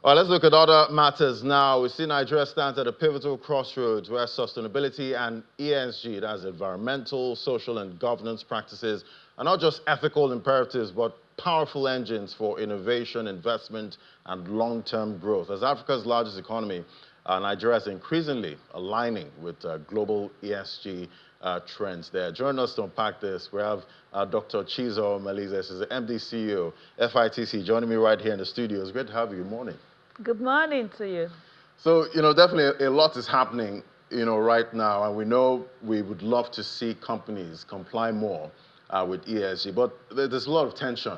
All right, let's look at other matters now. We see Nigeria stands at a pivotal crossroads where sustainability and ESG, that's environmental, social, and governance practices, are not just ethical imperatives, but powerful engines for innovation, investment, and long-term growth. As Africa's largest economy, Nigeria is increasingly aligning with global ESG trends there. Joining us to unpack this, we have Dr. Chizo Malizes, who's the MD CEO, FITC, joining me right here in the studio. It's great to have you. Good morning. Good morning to you. So, definitely a lot is happening, right now, and we know we would love to see companies comply more with ESG, but there's a lot of tension,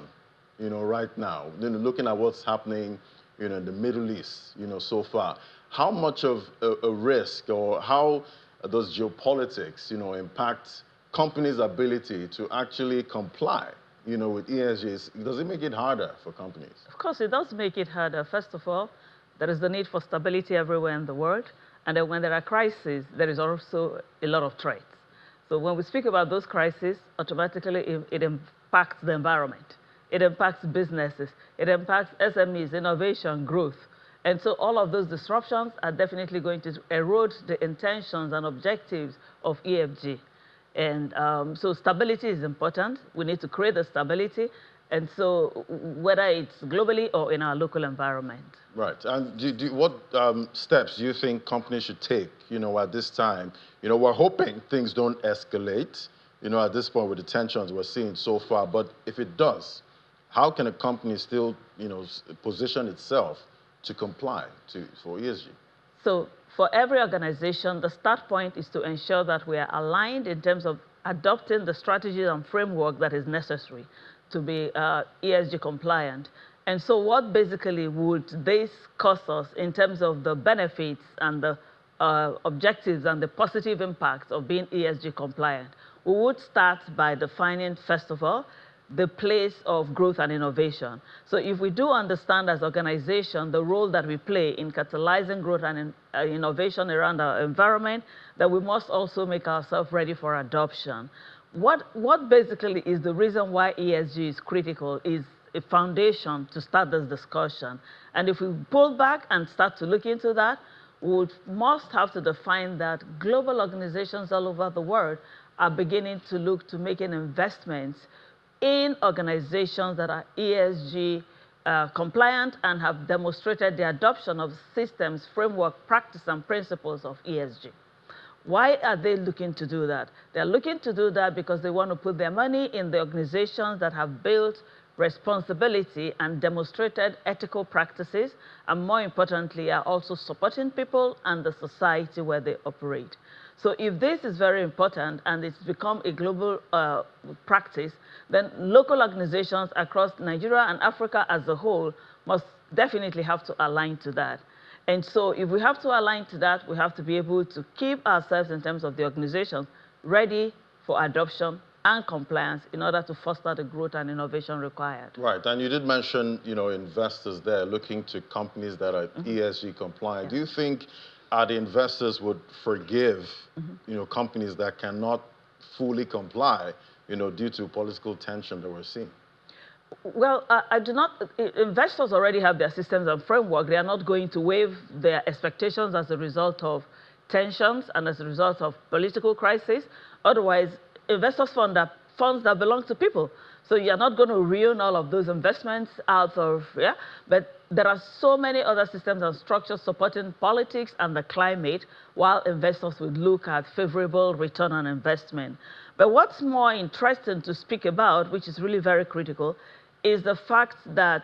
right now. Looking at what's happening, in the Middle East, so far. How much of a risk, or how does geopolitics, impact companies' ability to actually comply, with ESG? Does it make it harder for companies? Of course, it does make it harder. First of all, there is the need for stability everywhere in the world. And then when there are crises, there is also a lot of threats. So when we speak about those crises, automatically it impacts the environment. It impacts businesses. It impacts SMEs, innovation, growth. And so all of those disruptions are definitely going to erode the intentions and objectives of EFG. And so stability is important. We need to create the stability. And so whether it's globally or in our local environment. Right. And what steps do you think companies should take, at this time? We're hoping things don't escalate, at this point with the tensions we're seeing so far. But if it does, how can a company still, position itself to comply for ESG? So for every organization, the start point is to ensure that we are aligned in terms of adopting the strategies and framework that is necessary to be ESG compliant. And so what basically would this cost us in terms of the benefits and the objectives and the positive impacts of being ESG compliant? We would start by defining, first of all, the place of growth and innovation. So if we do understand as organization the role that we play in catalyzing growth and innovation around our environment, then we must also make ourselves ready for adoption. What basically is the reason why ESG is critical is a foundation to start this discussion. And if we pull back and start to look into that, we must have to define that global organizations all over the world are beginning to look to making investments in organizations that are ESG compliant and have demonstrated the adoption of systems, framework, practice, and principles of ESG. Why are they looking to do that? They're looking to do that because they want to put their money in the organizations that have built responsibility and demonstrated ethical practices, and more importantly, are also supporting people and the society where they operate. So if this is very important and it's become a global practice, then local organizations across Nigeria and Africa as a whole must definitely have to align to that. And so if we have to align to that, we have to be able to keep ourselves in terms of the organization ready for adoption and compliance in order to foster the growth and innovation required. Right, and you did mention, investors there looking to companies that are ESG compliant. Yeah. Do you think the investors would forgive, companies that cannot fully comply, due to political tension that we're seeing? Well, I do not. Investors already have their systems and framework. They are not going to waive their expectations as a result of tensions and as a result of political crisis. Otherwise, investors fund funds that belong to people. So you're not going to ruin all of those investments out of, yeah? But there are so many other systems and structures supporting politics and the climate, while investors would look at favorable return on investment. But what's more interesting to speak about, which is really very critical, is the fact that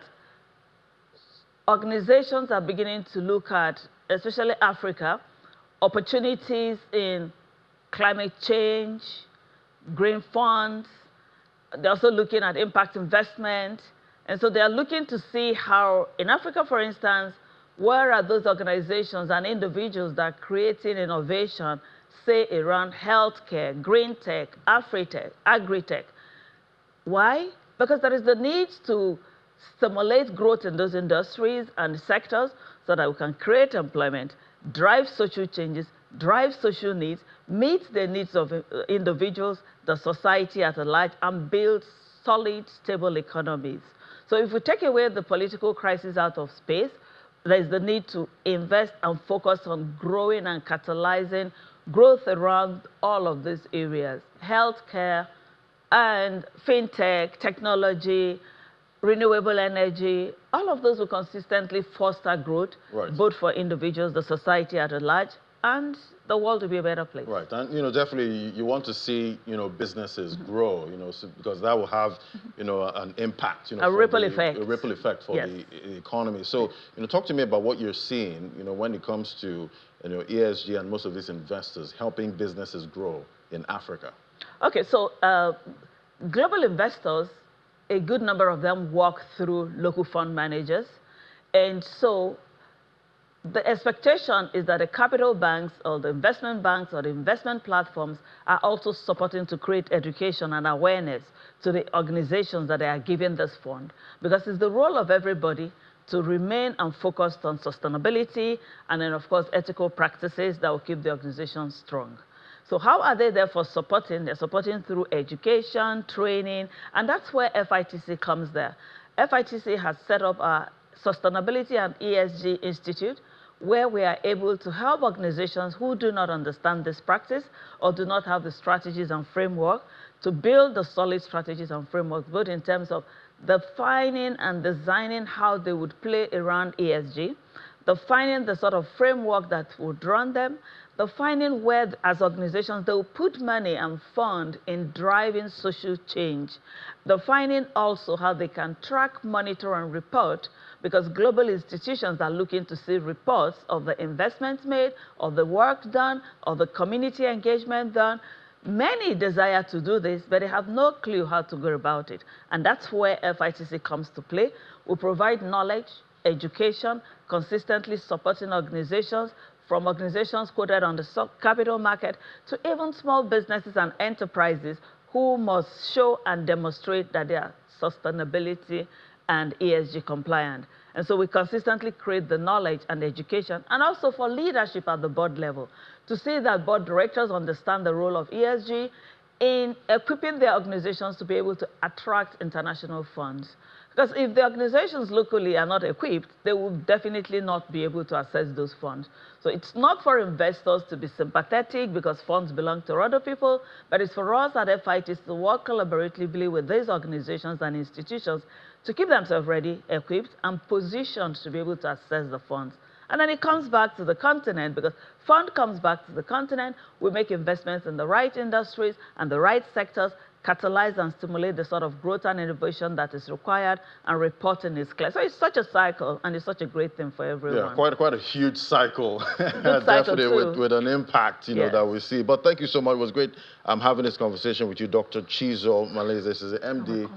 organizations are beginning to look at, especially Africa, opportunities in climate change, green funds. They're also looking at impact investment. And so they are looking to see how, in Africa, for instance, where are those organizations and individuals that are creating innovation, say around healthcare, green tech, Afritech, agri-tech. Why? Because there is the need to stimulate growth in those industries and sectors so that we can create employment, drive social changes, drive social needs, meet the needs of individuals, the society at large, and build solid, stable economies. So if we take away the political crisis out of space, there's the need to invest and focus on growing and catalyzing growth around all of these areas: healthcare and fintech, technology, renewable energy. All of those will consistently foster growth, right, both for individuals, the society at large, and the world to be a better place. Right, and definitely you want to see businesses grow, because that will have an impact, a ripple effect. A ripple effect for the economy. So talk to me about what you're seeing, when it comes to ESG and most of these investors helping businesses grow in Africa. Okay, so global investors, a good number of them work through local fund managers, and so the expectation is that the capital banks or the investment banks or the investment platforms are also supporting to create education and awareness to the organizations that they are giving this fund, because it's the role of everybody to remain and focused on sustainability and then, of course, ethical practices that will keep the organization strong. So how are they therefore supporting? They're supporting through education, training, and that's where FITC comes there. FITC has set up a Sustainability and ESG Institute, where we are able to help organizations who do not understand this practice or do not have the strategies and framework to build the solid strategies and frameworks, both in terms of defining and designing how they would play around ESG, defining the sort of framework that would run them, defining where, as organizations, they will put money and fund in driving social change, defining also how they can track, monitor, and report, because global institutions are looking to see reports of the investments made, of the work done, of the community engagement done. Many desire to do this, but they have no clue how to go about it. And that's where FITC comes to play. We provide knowledge, education, consistently supporting organizations, from organizations quoted on the capital market to even small businesses and enterprises who must show and demonstrate that they are sustainability and ESG compliant. And so we consistently create the knowledge and education, and also for leadership at the board level, to see that board directors understand the role of ESG in equipping their organizations to be able to attract international funds. Because if the organizations locally are not equipped, they will definitely not be able to access those funds. So it's not for investors to be sympathetic because funds belong to other people, but it's for us at FITC to work collaboratively with these organizations and institutions to keep themselves ready, equipped, and positioned to be able to access the funds. And then it comes back to the continent, because fund comes back to the continent. We make investments in the right industries and the right sectors, catalyze and stimulate the sort of growth and innovation that is required, and reporting is clear. So it's such a cycle, and it's such a great thing for everyone. Yeah, quite a huge cycle. Good cycle definitely with an impact, yes, that we see. But thank you so much. It was great having this conversation with you, Dr. Chizo Malaysia. This is the MD,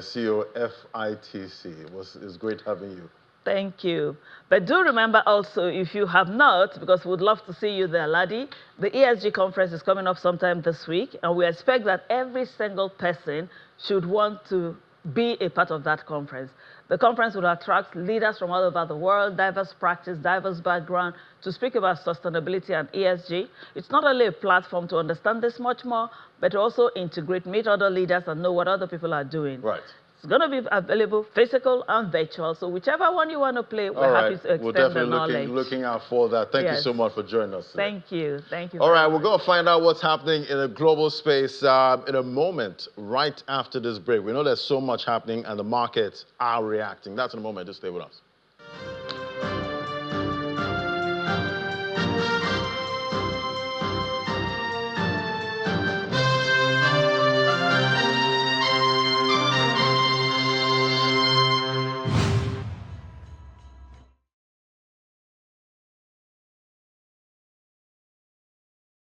CEO, FITC. It was great having you. Thank you. But do remember also, if you have not, because we'd love to see you there, Ladi, the ESG conference is coming up sometime this week, and we expect that every single person should want to be a part of that conference. The conference will attract leaders from all over the world, diverse practice, diverse background, to speak about sustainability and ESG. It's not only a platform to understand this much more, but to also integrate, meet other leaders, and know what other people are doing. Right. It's going to be available physical and virtual. So whichever one you want to play, we're happy to extend the knowledge. Looking out for that. Thank you so much for joining us today. Thank you. Thank you. All right, we're going to find out what's happening in a global space in a moment, right after this break. We know there's so much happening and the markets are reacting. That's in a moment. Just stay with us.